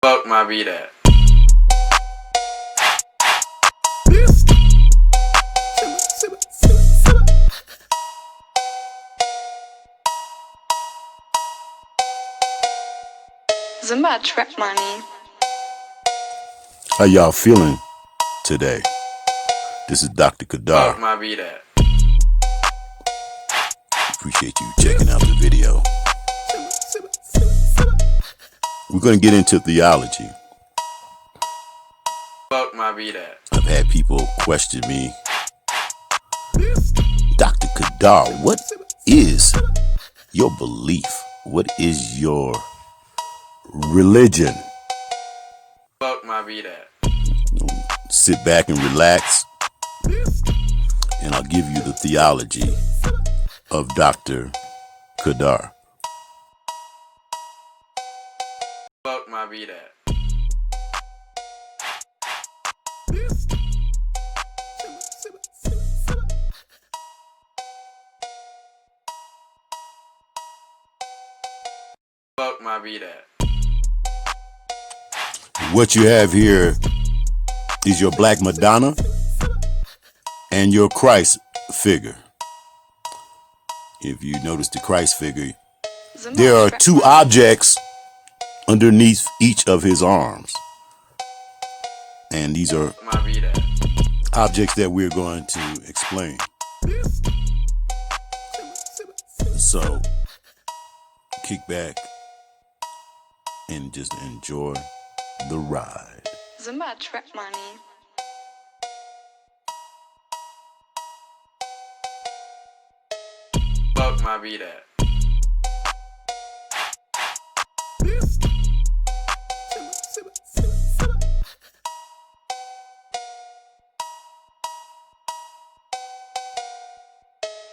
Fuck my beat at. Zumba trap money. How y'all feeling today? This is Dr. Qedar. Fuck my beat at. Appreciate you checking out the video. We're going to get into theology. Fuck my beat at. I've had people question me, Dr. Qedar, what is your belief? What is your religion? Fuck my beat at. Sit back and relax, and I'll give you the theology of Dr. Qedar. Fuck my beat at. Fuck my beat at. What you have here is your Black Madonna and your Christ figure. If you notice the Christ figure, there are two objects underneath each of his arms. And these are My beat at. objects that we're going to explain. So, kick back and just enjoy the ride. Zumba trap money. Fuck my beat at.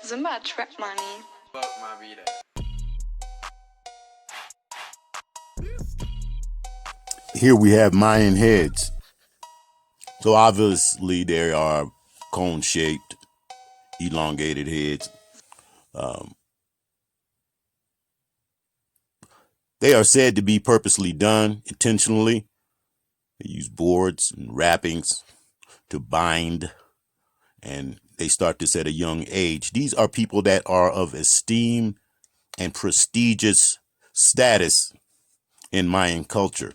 Zumba trap money. Fuck my beat at. Here we have Mayan heads. So obviously there are cone-shaped, elongated heads. They are said to be purposely done intentionally. They use boards and wrappings to bind, and they start this at a young age. These are people that are of esteem and prestigious status in Mayan culture.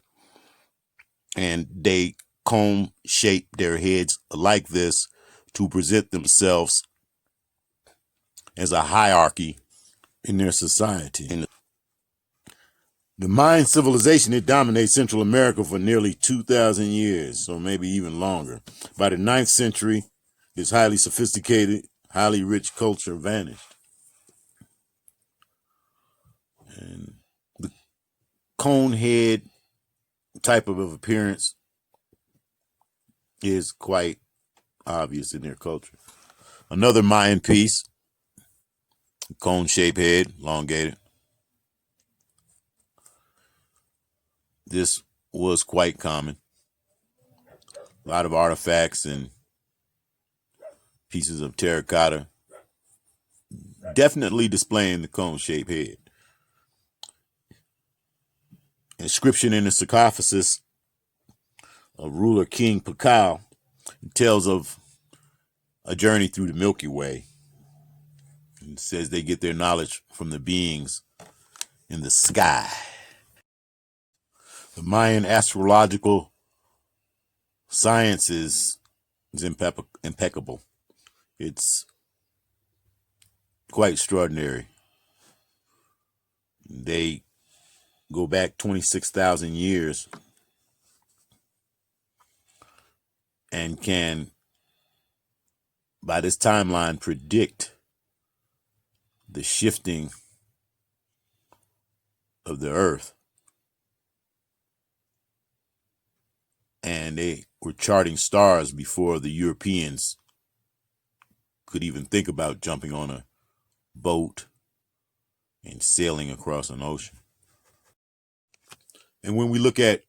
And they cone-shape their heads like this to present themselves as a hierarchy in their society. The Mayan civilization, it dominates Central America for nearly 2,000 years, so maybe even longer. By the 9th century, this highly sophisticated, highly rich culture vanished. And the cone head type of appearance is quite obvious in their culture. Another Mayan piece, cone-shaped head, elongated. This was quite common. A lot of artifacts and pieces of terracotta definitely displaying the cone-shaped head. Inscription in the sarcophagus of ruler King Pakal tells of a journey through the Milky Way. It says they get their knowledge from the beings in the sky. The Mayan astrological science is impeccable. It's quite extraordinary. They go back 26,000 years and can, by this timeline, predict the shifting of the earth. And they were charting stars before the Europeans could even think about jumping on a boat and sailing across an ocean. And when we look at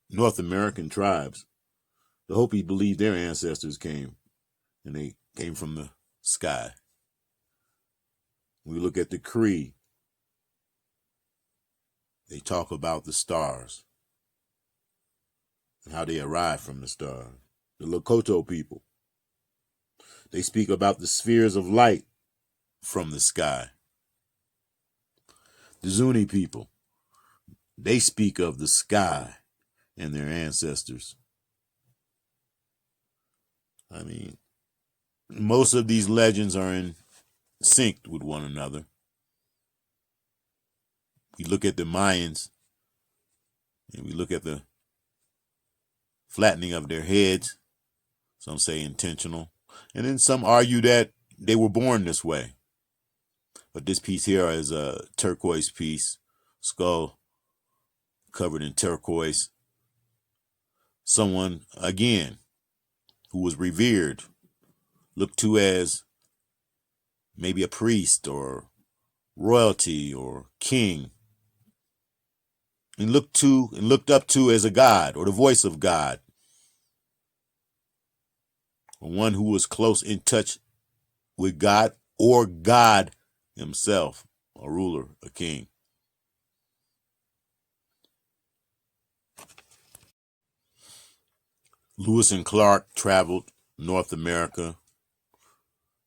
North American tribes, the Hopi believed their ancestors came, and they came from the sky. When we look at the Cree, they talk about the stars. and how they arrived from the star. The Lakota people, they speak about the spheres of light from the sky. The Zuni people, they speak of the sky and their ancestors. I mean, most of these legends are in sync with one another. We look at the Mayans and we look at the flattening of their heads. Some say intentional. And then some argue that they were born this way. But this piece here is a turquoise piece, skull covered in turquoise. Someone, again, who was revered, looked to as maybe a priest or royalty or king, and looked up to as a god or the voice of God, or one who was close in touch with God or God himself, a ruler, a king. Lewis and Clark traveled North America,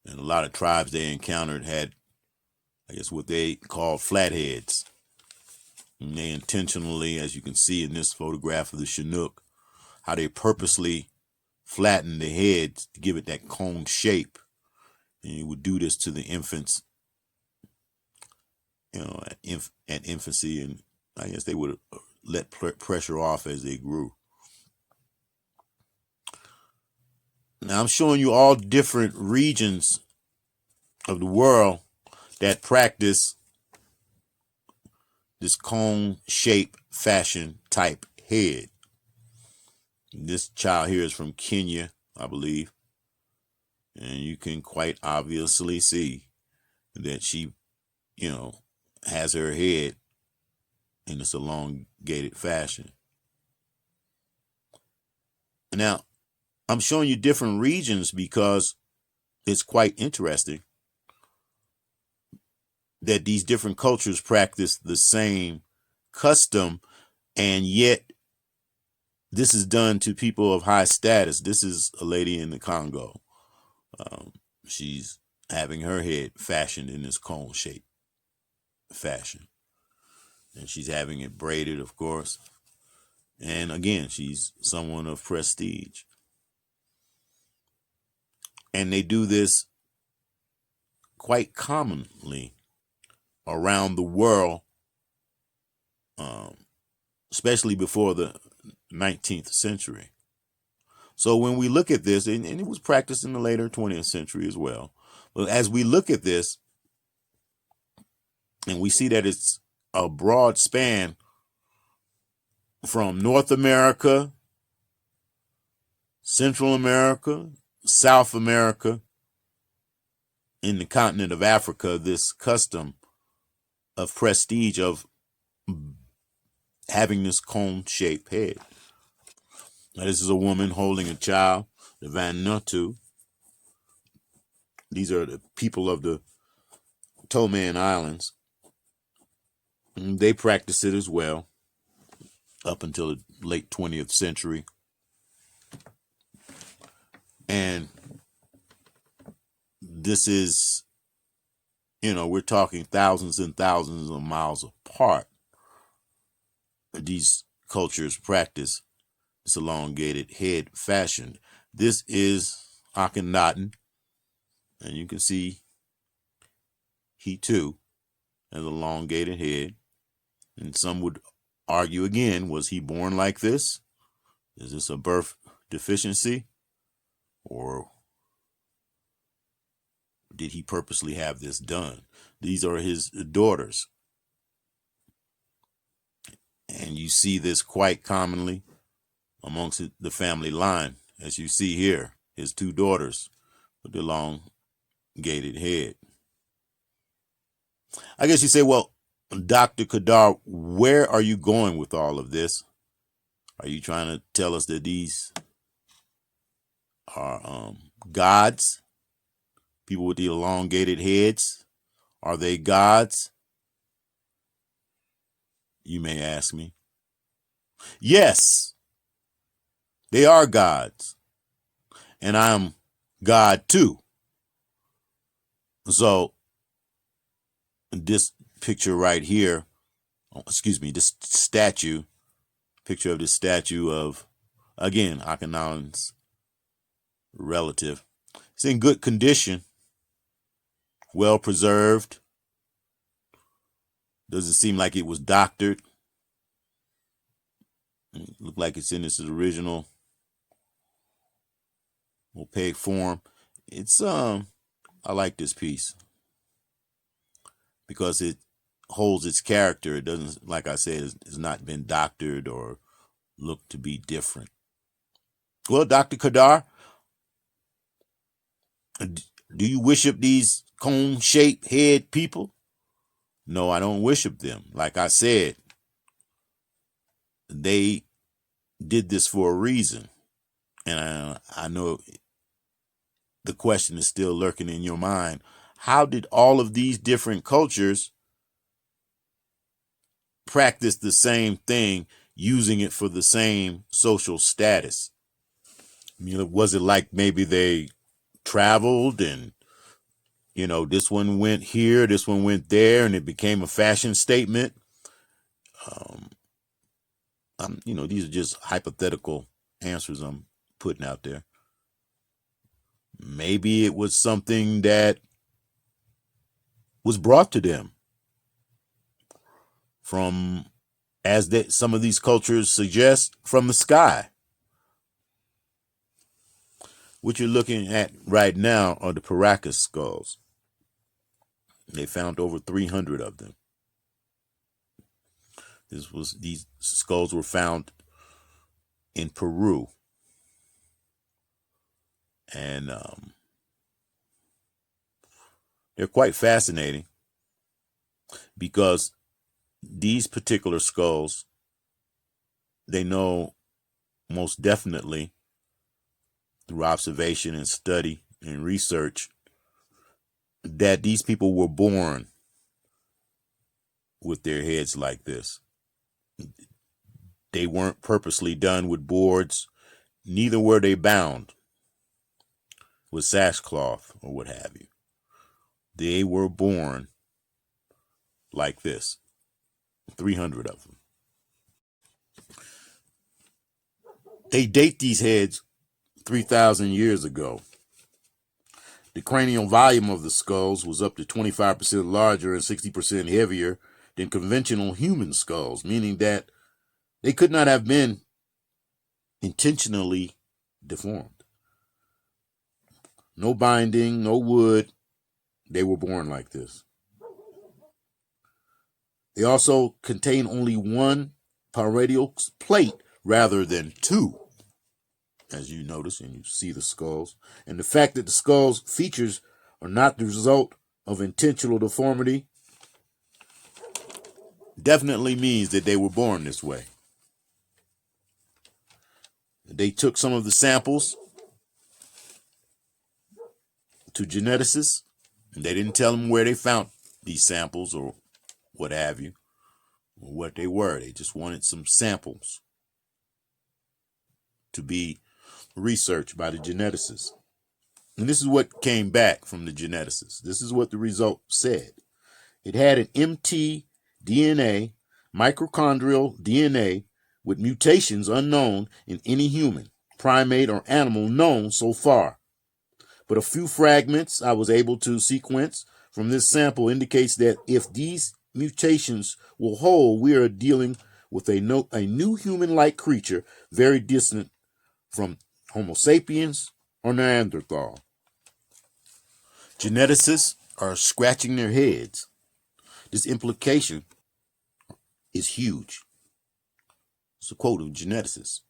and a lot of tribes they encountered had, I guess, what they call flatheads. And they intentionally, as you can see in this photograph of the Chinook, how they purposely flatten the heads to give it that cone shape. And you would do this to the infants, at infancy, and I guess they would let pressure off as they grew. Now I'm showing you all different regions of the world that practice this cone shape fashion type head. This child here is from Kenya, I believe. And you can quite obviously see that she, has her head in this elongated fashion. Now, I'm showing you different regions because it's quite interesting that these different cultures practice the same custom, and yet this is done to people of high status. This is a lady in the Congo. She's having her head fashioned in this cone shape fashion. And she's having it braided, of course. And again, she's someone of prestige. And they do this quite commonly around the world, especially before the 19th century. So when we look at this, and it was practiced in the later 20th century as well, but as we look at this, and we see that it's a broad span from North America, Central America, South America, in the continent of Africa, this custom of prestige of having this cone-shaped head. Now, this is a woman holding a child, the Vanuatu. These are the people of the Toman Islands. And they practiced it as well up until the late 20th century. And this is, we're talking thousands and thousands of miles apart. These cultures practice this elongated head fashion. This is Akhenaten, and you can see he too has an elongated head. And some would argue again, was he born like this? Is this a birth deficiency? Or did he purposely have this done? These are his daughters. And you see this quite commonly amongst the family line, as you see here, his two daughters with the elongated head. I guess you say, well, Dr. Qedar, where are you going with all of this? Are you trying to tell us that these are gods? People with the elongated heads? Are they gods? You may ask me. Yes, They are gods. And I'm God too. So this picture right here, this statue, picture of this statue of, again, Akhenaten's relative. It's in good condition, well preserved. Doesn't seem like it was doctored. It looked like it's in its original opaque form. It's I like this piece because it holds its character. It doesn't, like I said, it's not been doctored or looked to be different. Well, Dr. Qedar, do you worship these cone-shaped head people? No, I don't worship them. Like I said, they did this for a reason. And I know the question is still lurking in your mind. How did all of these different cultures practice the same thing, using it for the same social status? I mean, was it like maybe they traveled and, this one went here, this one went there, and it became a fashion statement? These are just hypothetical answers I'm putting out there. Maybe it was something that was brought to them from, some of these cultures suggest, from the sky. What you're looking at right now are the Paracas skulls. They found over 300 of them. These skulls were found in Peru. And they're quite fascinating because these particular skulls, they know most definitely through observation and study and research that these people were born with their heads like this. They weren't purposely done with boards, neither were they bound with sackcloth or what have you. They were born like this. 300 of them. They date these heads 3,000 years ago. The cranial volume of the skulls was up to 25% larger and 60% heavier than conventional human skulls, meaning that they could not have been intentionally deformed. No binding, no wood. They were born like this. They also contain only one parietal plate rather than two, as you notice and you see the skulls. And the fact that the skull's features are not the result of intentional deformity definitely means that they were born this way. They took some of the samples to geneticists, and they didn't tell them where they found these samples or what have you, or what they were. They just wanted some samples to be researched by the geneticists. And this is what came back from the geneticists. This is what the result said. It had an mtDNA, mitochondrial DNA, with mutations unknown in any human, primate, or animal known so far. But a few fragments I was able to sequence from this sample indicates that if these mutations will hold, we are dealing with a new human-like creature very distant from Homo sapiens or Neanderthal. Geneticists are scratching their heads. This implication is huge. It's a quote of geneticists.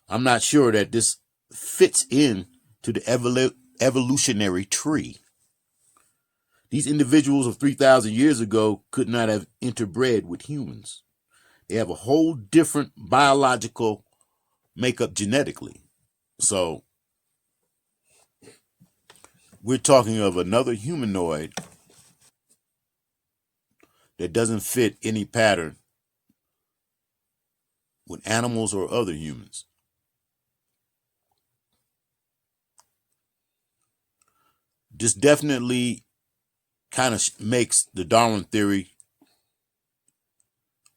I'm not sure that this fits in to the evolutionary tree. These individuals of 3,000 years ago could not have interbred with humans. They have a whole different biological makeup genetically. So we're talking of another humanoid that doesn't fit any pattern with animals or other humans. This definitely kind of makes the Darwin theory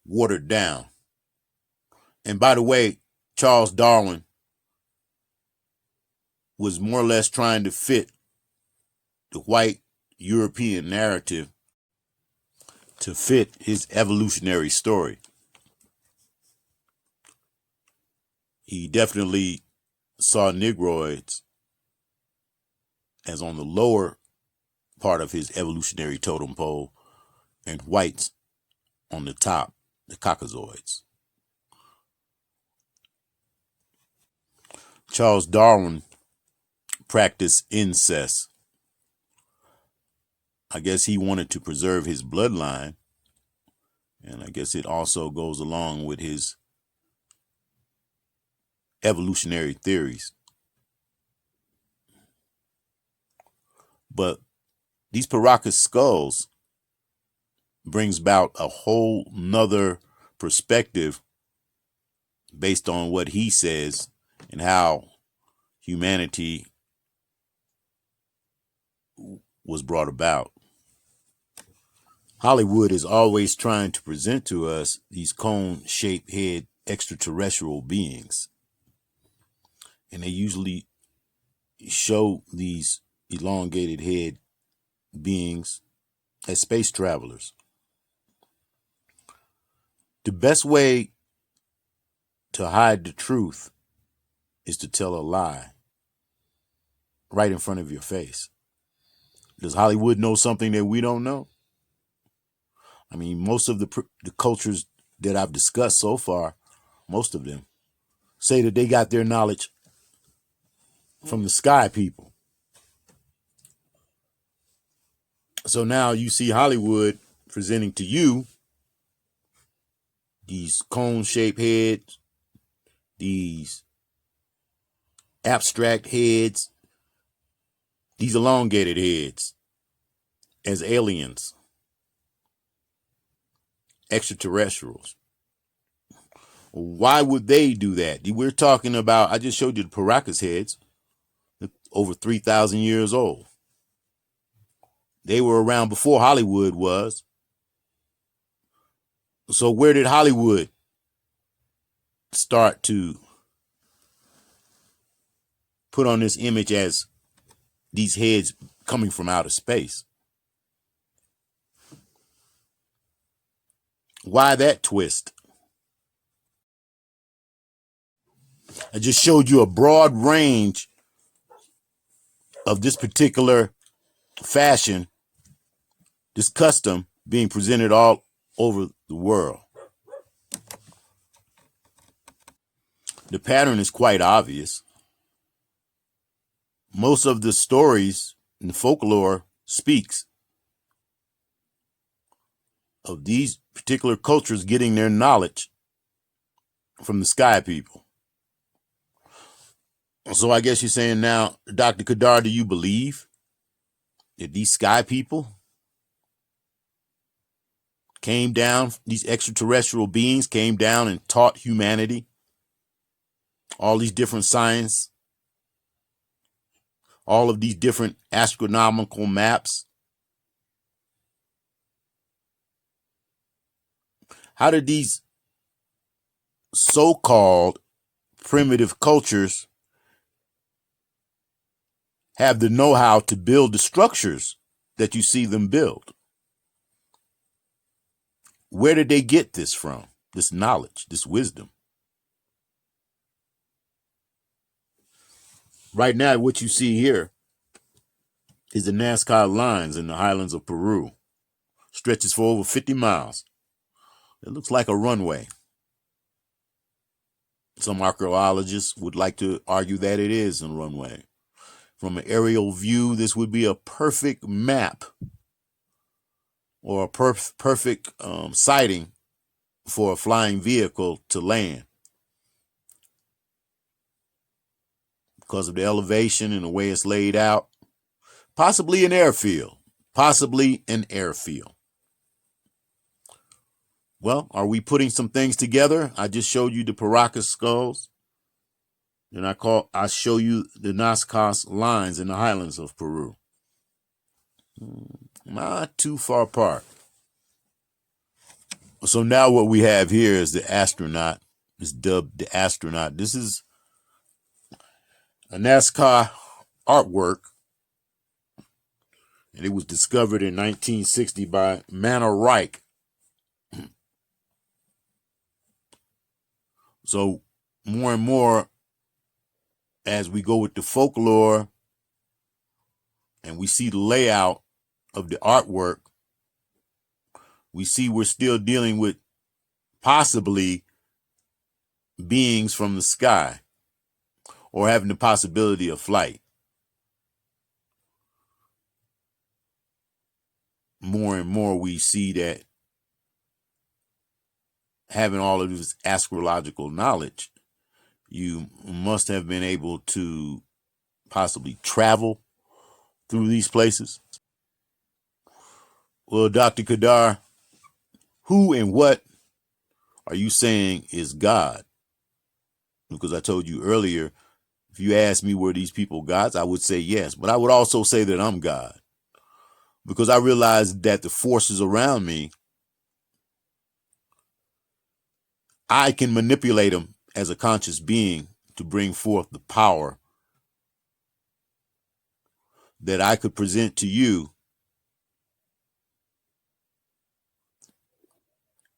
watered down. And by the way, Charles Darwin was more or less trying to fit the white European narrative to fit his evolutionary story. He definitely saw Negroids as on the lower part of his evolutionary totem pole and whites on the top, the Caucasoids. Charles Darwin practiced incest. I guess he wanted to preserve his bloodline, and I guess it also goes along with his evolutionary theories. But these Paracas skulls brings about a whole nother perspective based on what he says and how humanity was brought about. Hollywood is always trying to present to us these cone-shaped head extraterrestrial beings. And they usually show these elongated head beings as space travelers. The best way to hide the truth is to tell a lie right in front of your face. Does Hollywood know something that we don't know? I mean, most of the cultures that I've discussed so far, most of them say that they got their knowledge from the sky people. So now you see Hollywood presenting to you these cone-shaped heads, these abstract heads, these elongated heads as aliens, extraterrestrials. Why would they do that? We're talking about, I just showed you the Paracas heads, over 3,000 years old. They were around before Hollywood was. So where did Hollywood start to put on this image as these heads coming from outer space? Why that twist? I just showed you a broad range of this particular fashion, this custom being presented all over the world. The pattern is quite obvious. Most of the stories in the folklore speaks of these particular cultures getting their knowledge from the sky people. So I guess you're saying now, Dr. Qedar, do you believe that these sky people came down, these extraterrestrial beings came down and taught humanity all these different science, all of these different astronomical maps? How did these so-called primitive cultures have the know-how to build the structures that you see them build? Where did they get this from? This knowledge, this wisdom? Right now, what you see here is the Nazca lines in the highlands of Peru. Stretches for over 50 miles. It looks like a runway. Some archaeologists would like to argue that it is a runway. From an aerial view, this would be a perfect map or a perfect sighting for a flying vehicle to land, because of the elevation and the way it's laid out. Possibly an airfield. Possibly an airfield. Well, are we putting some things together? I just showed you the Paracas skulls. And I show you the Nazca lines in the highlands of Peru. Not too far apart. So now what we have here is the astronaut. It's dubbed the astronaut. This is a NASCAR artwork, and it was discovered in 1960 by Manor Reich. So more and more, as we go with the folklore and we see the layout of the artwork, we see we're still dealing with possibly beings from the sky or having the possibility of flight. More and more we see that having all of this astrological knowledge, you must have been able to possibly travel through these places. Well, Dr. Qedar, who and what are you saying is God? Because I told you earlier, if you asked me were these people gods, I would say yes. But I would also say that I'm God. Because I realize that the forces around me, I can manipulate them as a conscious being to bring forth the power that I could present to you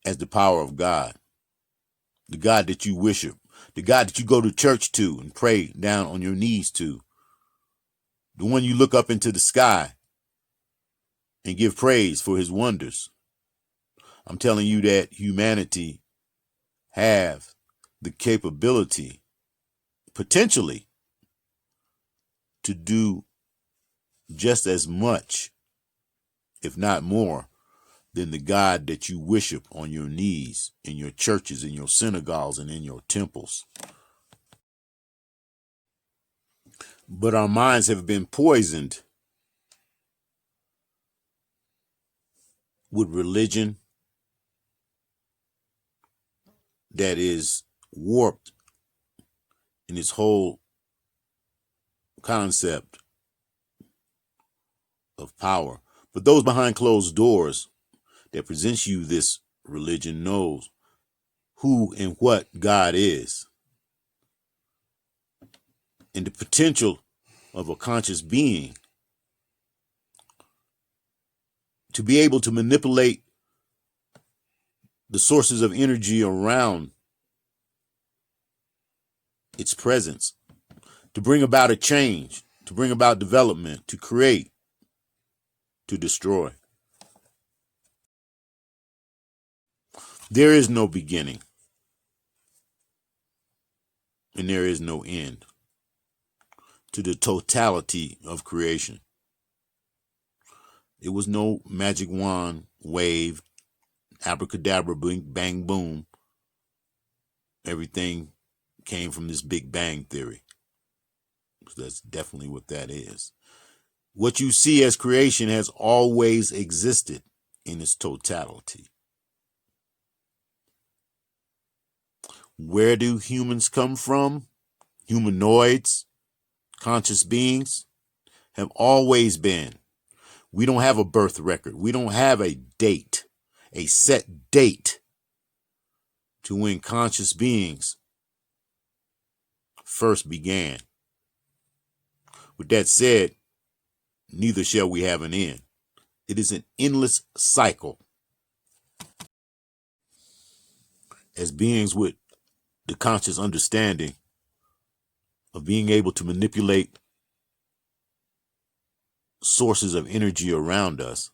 as the power of God. The God that you worship, the God that you go to church to and pray down on your knees to, the one you look up into the sky and give praise for his wonders. I'm telling you that humanity have the capability, potentially, to do just as much, if not more, than the God that you worship on your knees in your churches, in your synagogues, and in your temples. But our minds have been poisoned with religion that is warped in its whole concept of power. But those behind closed doors that presents you this religion knows who and what God is, and the potential of a conscious being to be able to manipulate the sources of energy around its presence, to bring about a change, to bring about development, to create, to destroy. There is no beginning, and there is no end to the totality of creation. It was no magic wand, wave, abracadabra, bang, boom. Everything came from this Big Bang theory. That's definitely what that is. What you see as creation has always existed in its totality. Where do humans come from? Humanoids, conscious beings, have always been. We don't have a birth record. We don't have a date, a set date to when conscious beings first began. With that said, neither shall we have an end. It is an endless cycle. As beings with the conscious understanding of being able to manipulate sources of energy around us,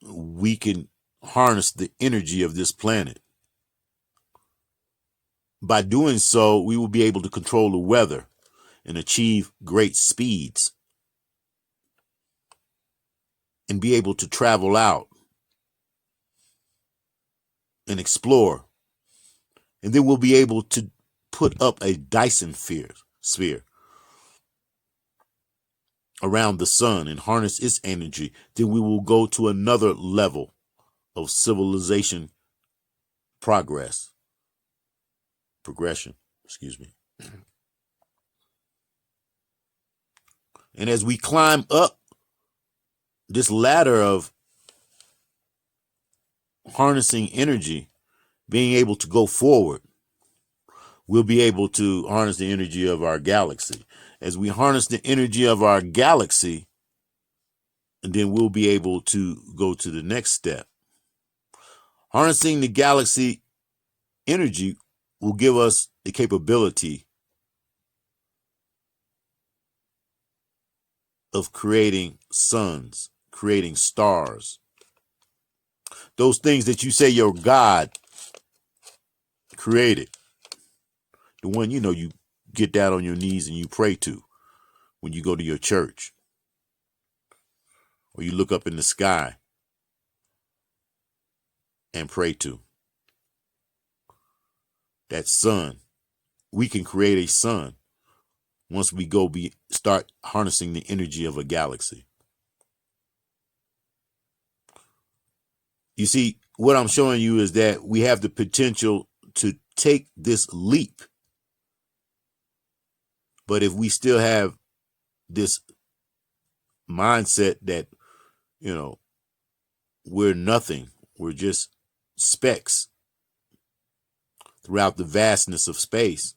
we can harness the energy of this planet. By doing so, we will be able to control the weather and achieve great speeds and be able to travel out and explore. And then we'll be able to put up a Dyson sphere around the sun and harness its energy. Then we will go to another level of civilization progression. And as we climb up this ladder of harnessing energy, being able to go forward, we'll be able to harness the energy of our galaxy. As we harness the energy of our galaxy, then we'll be able to go to the next step. Harnessing the galaxy energy will give us the capability of creating suns, creating stars. Those things that you say your God created. The one, you get down on your knees and you pray to when you go to your church. Or you look up in the sky and pray to. That sun. We can create a sun once we start harnessing the energy of a galaxy. You see, what I'm showing you is that we have the potential to take this leap. But if we still have this mindset that, we're nothing, we're just specks throughout the vastness of space.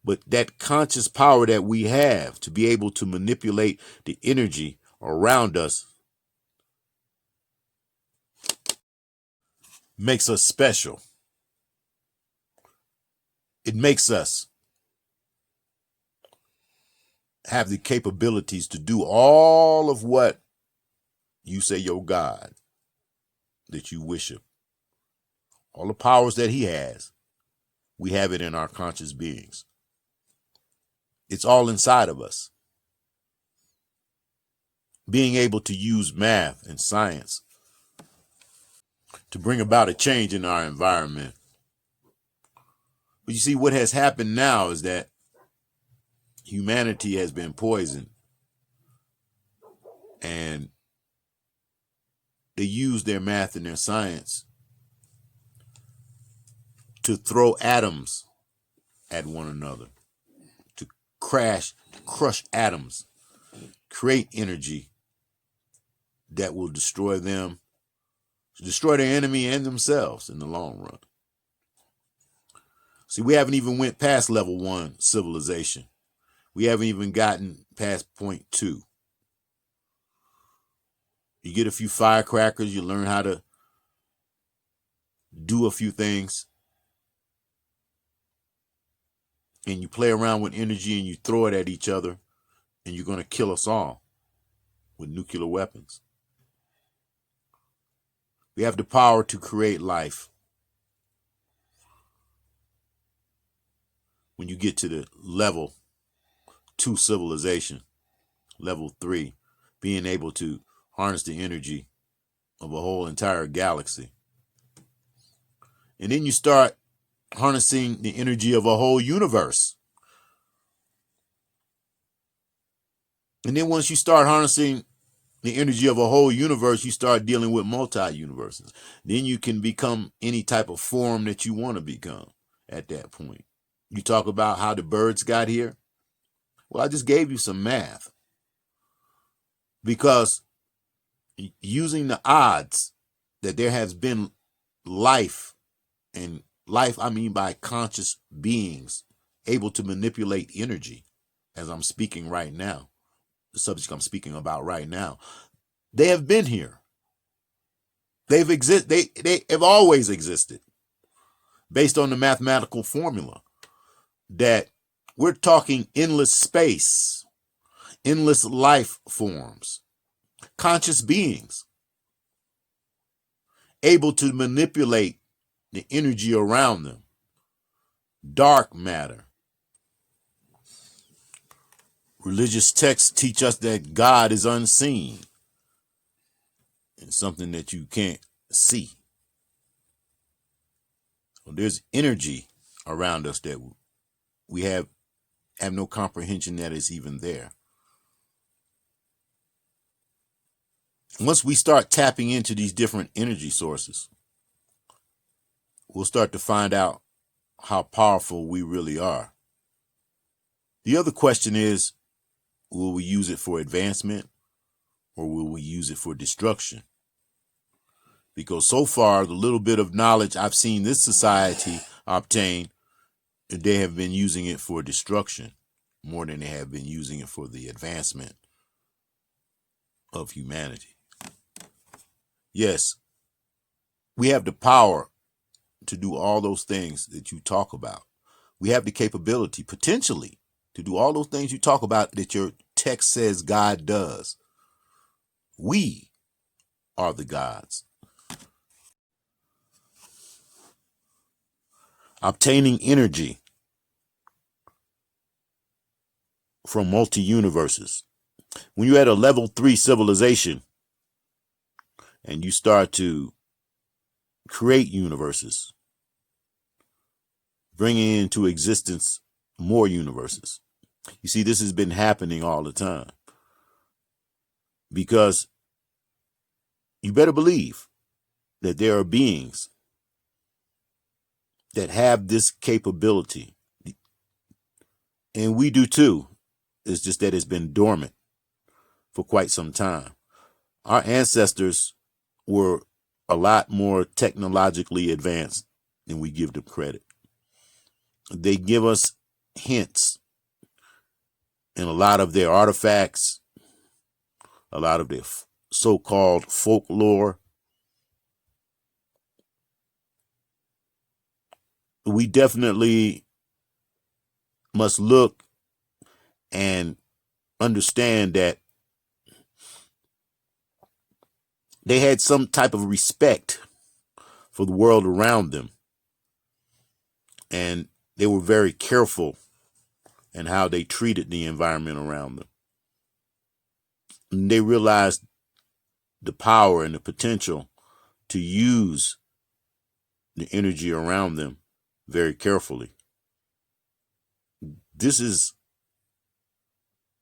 But that conscious power that we have to be able to manipulate the energy around us makes us special. It makes us have the capabilities to do all of what you say your God that you worship. All the powers that he has, we have it in our conscious beings. It's all inside of us. Being able to use math and science to bring about a change in our environment. But you see, what has happened now is that humanity has been poisoned, and they use their math and their science to throw atoms at one another, to crush atoms, create energy that will destroy them, destroy their enemy and themselves in the long run. See, we haven't even went past level 1 civilization. We haven't even gotten past point 2. You get a few firecrackers, you learn how to do a few things, and you play around with energy and you throw it at each other, and you're going to kill us all with nuclear weapons. We have the power to create life. When you get to the level 2 civilization, level 3, being able to harness the energy of a whole entire galaxy. And then you start harnessing the energy of a whole universe. And then once you start harnessing the energy of a whole universe, you start dealing with multi-universes. Then you can become any type of form that you want to become at that point. You talk about how the birds got here. Well, I just gave you some math. Because using the odds that there has been life, and life I mean by conscious beings able to manipulate energy, as I'm speaking right now, the subject I'm speaking about right now, they have been here. They have always existed based on the mathematical formula that we're talking endless space, endless life forms, conscious beings able to manipulate the energy around them, dark matter. Religious texts teach us that God is unseen and something that you can't see. Well, there's energy around us that we have no comprehension that is even there. Once we start tapping into these different energy sources, we'll start to find out how powerful we really are. The other question is, will we use it for advancement, or will we use it for destruction? Because so far, the little bit of knowledge I've seen this society obtain, they have been using it for destruction more than they have been using it for the advancement of humanity. Yes, we have the power to do all those things that you talk about. We have the capability, potentially, to do all those things you talk about that your text says God does. We are the gods. Obtaining energy from multi-universes. When you're at a level 3 civilization and you start to create universes, bringing into existence more universes. You see, this has been happening all the time. Because you better believe that there are beings that have this capability. And we do too. It's just that it's been dormant for quite some time. Our ancestors were a lot more technologically advanced than we give them credit. They give us hints in a lot of their artifacts, a lot of their so-called folklore. We definitely must look and understand that they had some type of respect for the world around them. And they were very careful in how they treated the environment around them. And they realized the power and the potential to use the energy around them very carefully. This is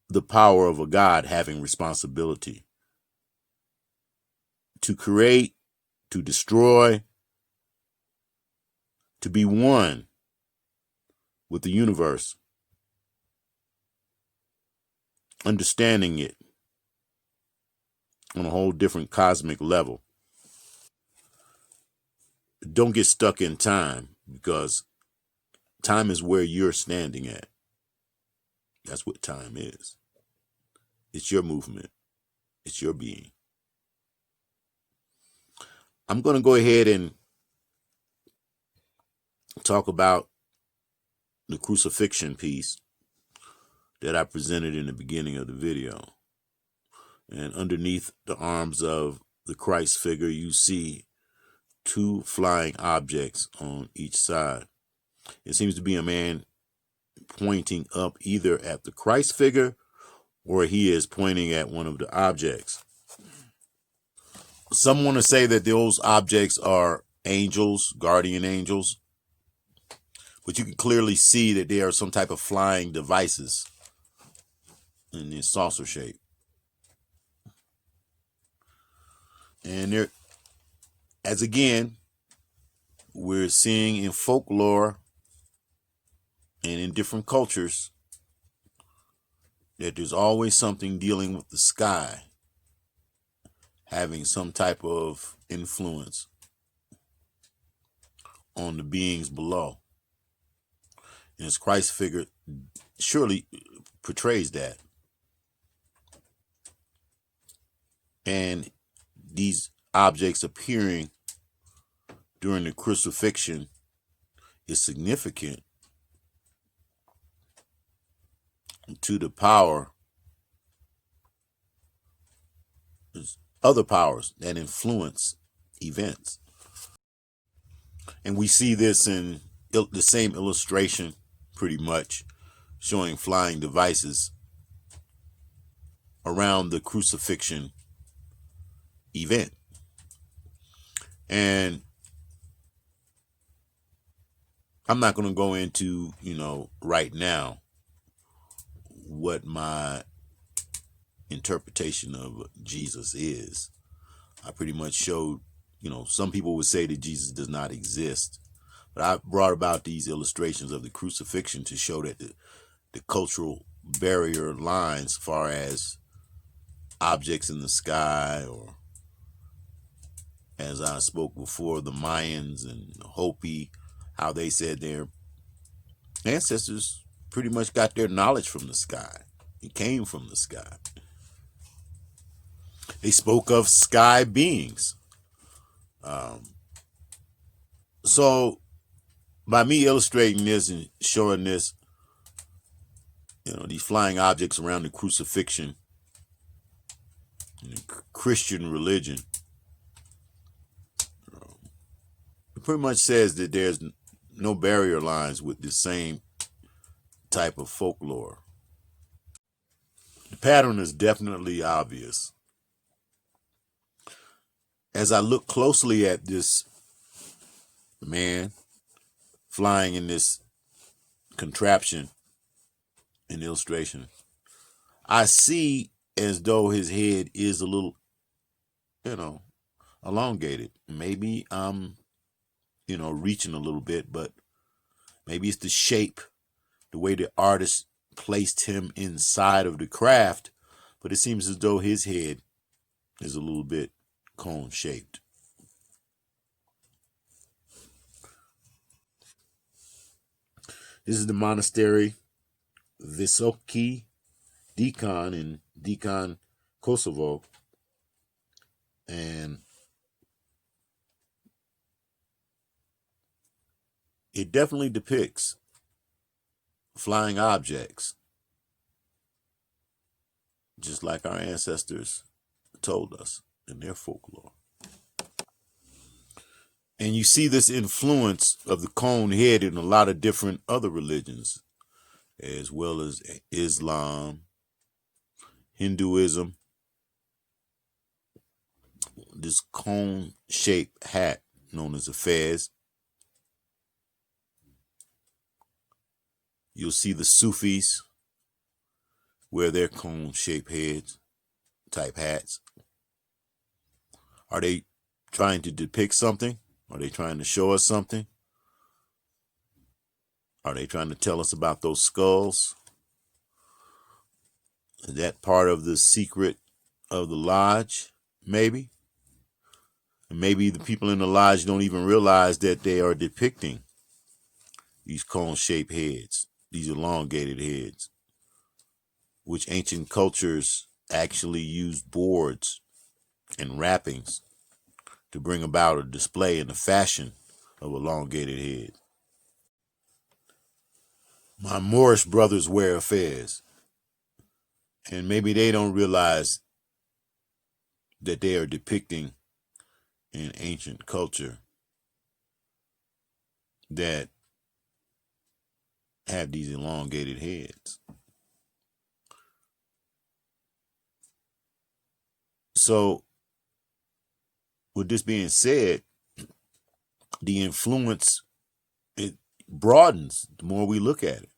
the power of a God having responsibility to create, to destroy, to be one with the universe, understanding it on a whole different cosmic level. Don't get stuck in time, because time is where you're standing at. That's what time is. It's your movement. It's your being. I'm going to go ahead and talk about the crucifixion piece that I presented in the beginning of the video. And underneath the arms of the Christ figure, you see two flying objects on each side. It seems to be a man pointing up either at the Christ figure or he is pointing at one of the objects. Some want to say that those objects are angels, guardian angels, but you can clearly see that they are some type of flying devices in this saucer shape. And there, as again, we're seeing in folklore and in different cultures that there's always something dealing with the sky having some type of influence on the beings below. And his Christ figure surely portrays that. And these objects appearing during the crucifixion is significant to the power, other powers that influence events. And we see this in the same illustration, pretty much, showing flying devices around the crucifixion event. And I'm not going to go into, right now what my interpretation of Jesus is. I pretty much showed, some people would say that Jesus does not exist. But I brought about these illustrations of the crucifixion to show that the cultural barrier lines as far as objects in the sky, or as I spoke before, the Mayans and Hopi, how they said their ancestors pretty much got their knowledge from the sky. It came from the sky. They spoke of sky beings. So by me illustrating this and showing this, these flying objects around the crucifixion in the Christian religion, it pretty much says that there's no barrier lines with the same type of folklore. The pattern is definitely obvious. As I look closely at this man flying in this contraption in illustration, I see as though his head is a little, elongated. Maybe I'm, reaching a little bit, but maybe it's the shape, the way the artist placed him inside of the craft, but it seems as though his head is a little bit cone shaped. This is the monastery Visoki Dekan in Dekan, Kosovo, and it definitely depicts flying objects, just like our ancestors told us in their folklore. And you see this influence of the cone head in a lot of different other religions, as well as Islam, Hinduism. This cone-shaped hat known as a fez. You'll see the Sufis wear their cone-shaped heads, type hats. Are they trying to depict something? Are they trying to show us something? Are they trying to tell us about those skulls? Is that part of the secret of the lodge? Maybe. And maybe the people in the lodge don't even realize that they are depicting these cone-shaped heads, these elongated heads, which ancient cultures actually used boards and wrappings to bring about a display in the fashion of elongated head. My Moorish brothers wear a fez, and maybe they don't realize that they are depicting an ancient culture that have these elongated heads. So, with this being said, the influence, it broadens the more we look at it.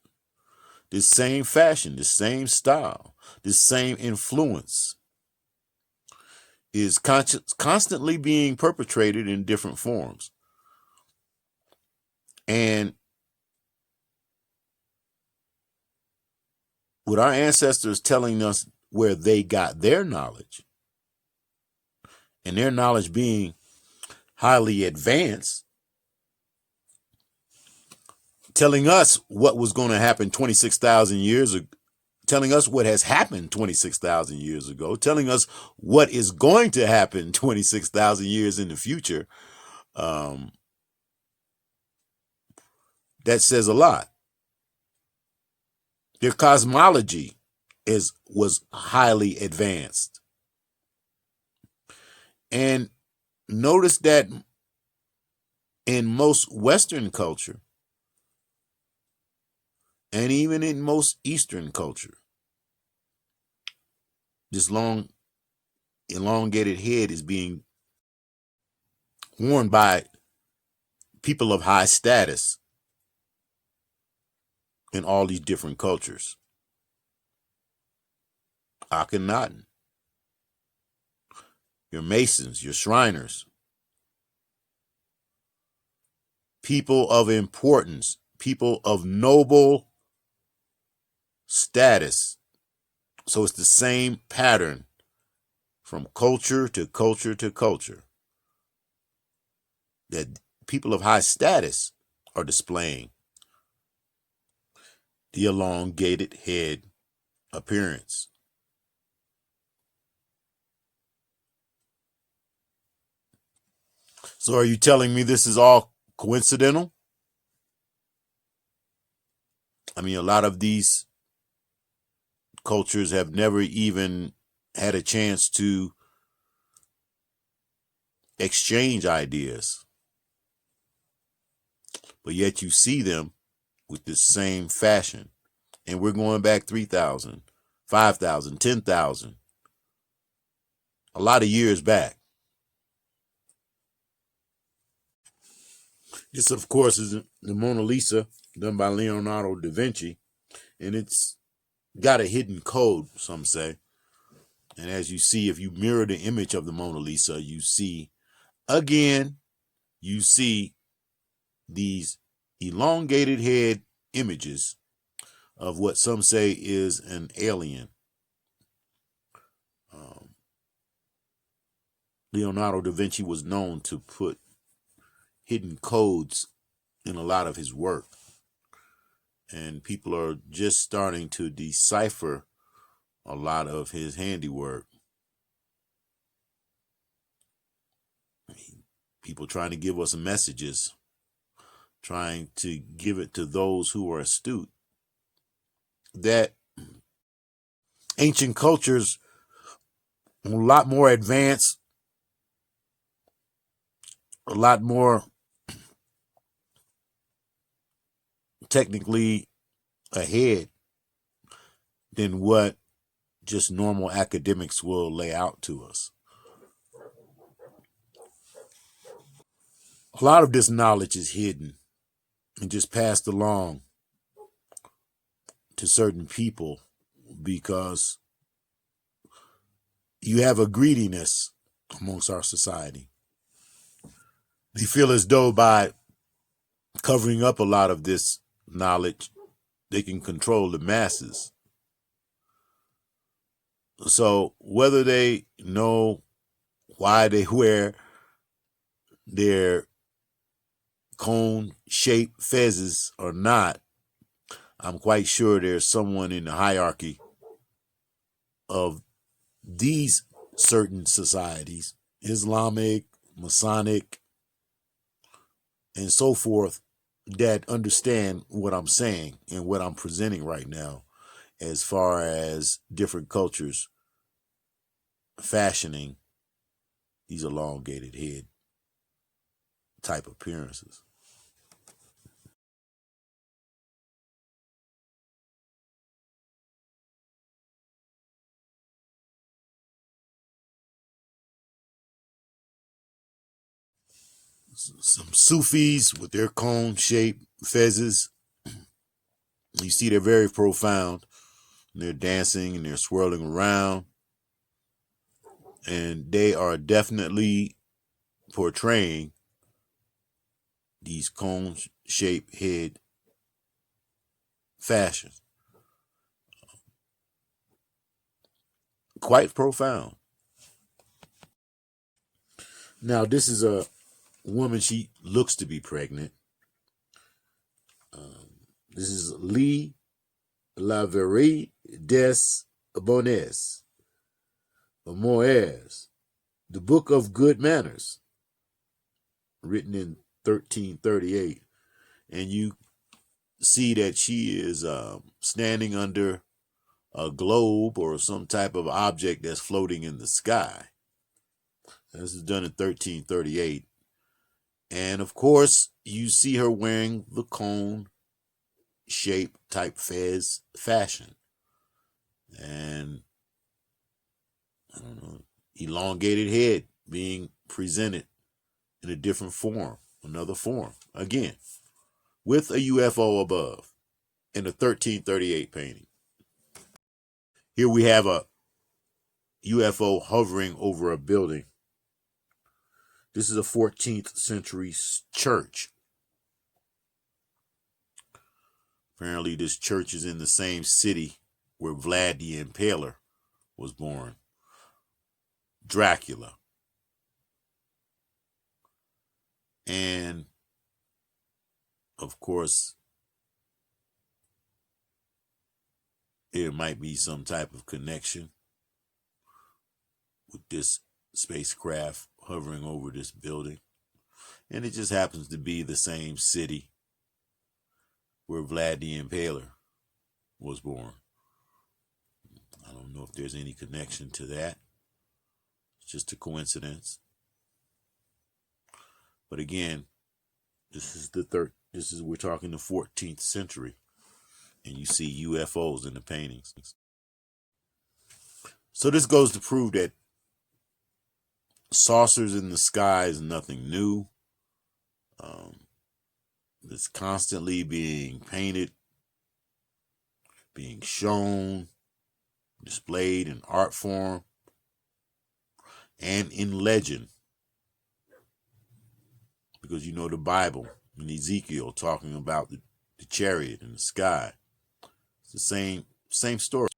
This same fashion, this same style, this same influence is constantly being perpetrated in different forms. And with our ancestors telling us where they got their knowledge, and their knowledge being highly advanced, telling us what was going to happen 26,000 years ago, telling us what has happened 26,000 years ago, telling us what is going to happen 26,000 years in the future, that says a lot. Their cosmology was highly advanced. And notice that in most Western culture, and even in most Eastern culture, this long, elongated head is being worn by people of high status in all these different cultures. Akhenaten, your Masons, your Shriners, people of importance, people of noble status. So it's the same pattern from culture to culture to culture that people of high status are displaying the elongated head appearance. So are you telling me this is all coincidental? I mean, a lot of these cultures have never even had a chance to exchange ideas, but yet you see them with the same fashion. And we're going back 3,000, 5,000, 10,000, a lot of years back. This, of course, is the Mona Lisa, done by Leonardo da Vinci, and it's got a hidden code, some say. And as you see, if you mirror the image of the Mona Lisa, you see, again, you see these elongated head images of what some say is an alien. Leonardo da Vinci was known to put hidden codes in a lot of his work, and people are just starting to decipher a lot of his handiwork. People trying to give us messages, trying to give it to those who are astute, that ancient cultures are a lot more advanced, a lot more technically ahead than what just normal academics will lay out to us. A lot of this knowledge is hidden and just passed along to certain people because you have a greediness amongst our society. They feel as though by covering up a lot of this knowledge, they can control the masses. So whether they know why they wear their cone-shaped fezzes or not, I'm quite sure there's someone in the hierarchy of these certain societies, Islamic, Masonic, and so forth, that understand what I'm saying and what I'm presenting right now as far as different cultures fashioning these elongated head type appearances. Some Sufis with their cone-shaped fezzes, you see they're very profound. They're dancing and they're swirling around, and they are definitely portraying these cone-shaped head fashions. Quite profound. Now, this is a woman, she looks to be pregnant. This is Lee Laverie des Bonnes, Moers, the Book of Good Manners, written in 1338. And you see that she is standing under a globe or some type of object that's floating in the sky. This is done in 1338. And of course, you see her wearing the cone shape type fez fashion. And I don't know, elongated head being presented in a different form, another form, again, with a UFO above in a 1338 painting. Here we have a UFO hovering over a building. This is a 14th century church. Apparently this church is in the same city where Vlad the Impaler was born. Dracula. And of course, there might be some type of connection with this spacecraft hovering over this building. And it just happens to be the same city where Vlad the Impaler was born. I don't know if there's any connection to that. It's just a coincidence. But again, we're talking the 14th century, and you see UFOs in the paintings. So this goes to prove that saucers in the sky is nothing new. It's constantly being painted, being shown, displayed in art form, and in legend. Because you know the Bible and Ezekiel talking about the chariot in the sky. It's the same story.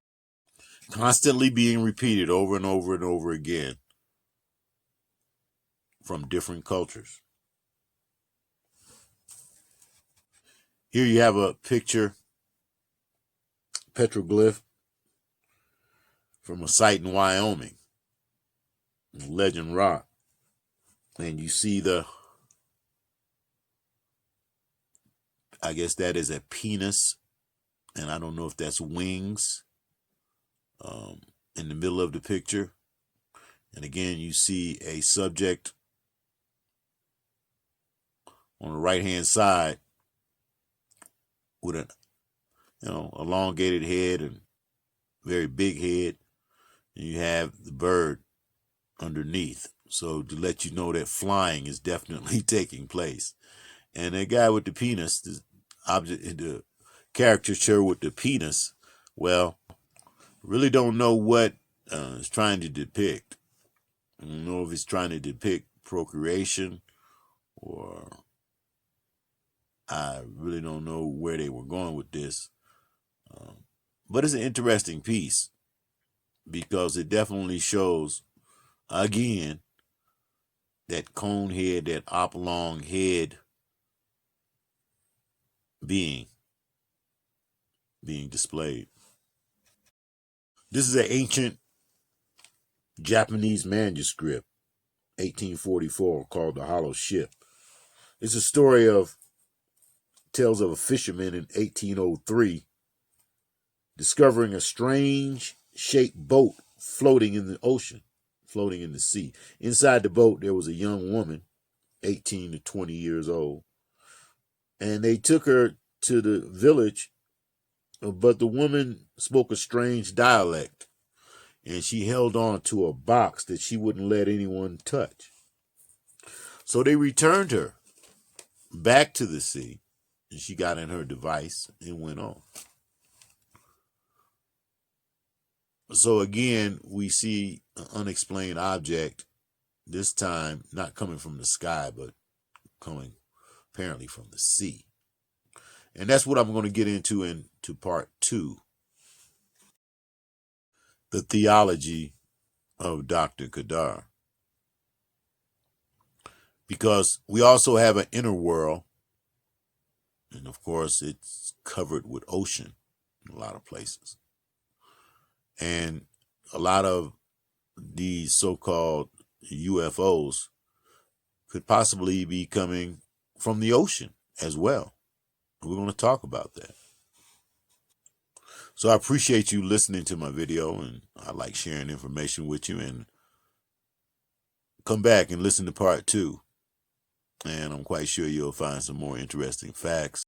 Constantly being repeated over and over and over again from different cultures. Here you have a picture, petroglyph, from a site in Wyoming, Legend Rock. And you see I guess that is a penis, and I don't know if that's wings, in the middle of the picture. And again, you see a subject on the right-hand side with an elongated head and very big head, and you have the bird underneath. So to let you know that flying is definitely taking place. And that guy with the penis, the caricature with the penis, well, really don't know what it's trying to depict. I don't know if it's trying to depict procreation, or I really don't know where they were going with this. But it's an interesting piece because it definitely shows, again, that cone head, that oblong head being displayed. This is an ancient Japanese manuscript, 1844, called The Hollow Ship. It's a story tells of a fisherman in 1803 discovering a strange shaped boat floating in the ocean, floating in the sea. Inside the boat, there was a young woman, 18 to 20 years old, and they took her to the village, but the woman spoke a strange dialect, and she held on to a box that she wouldn't let anyone touch. So they returned her back to the sea, and she got in her device and went on. So again, we see an unexplained object, this time not coming from the sky, but coming apparently from the sea. And that's what I'm going to get into part 2. The Theology of Dr. Qedar. Because we also have an inner world, and of course it's covered with ocean in a lot of places. And a lot of these so-called UFOs could possibly be coming from the ocean as well. We're going to talk about that. So I appreciate you listening to my video, and I like sharing information with you. And come back and listen to part 2. And I'm quite sure you'll find some more interesting facts.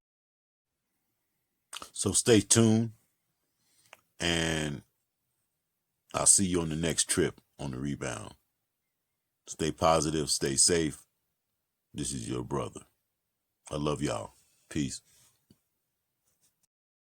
So stay tuned, and I'll see you on the next trip on the rebound. Stay positive, stay safe. This is your brother. I love y'all. Peace.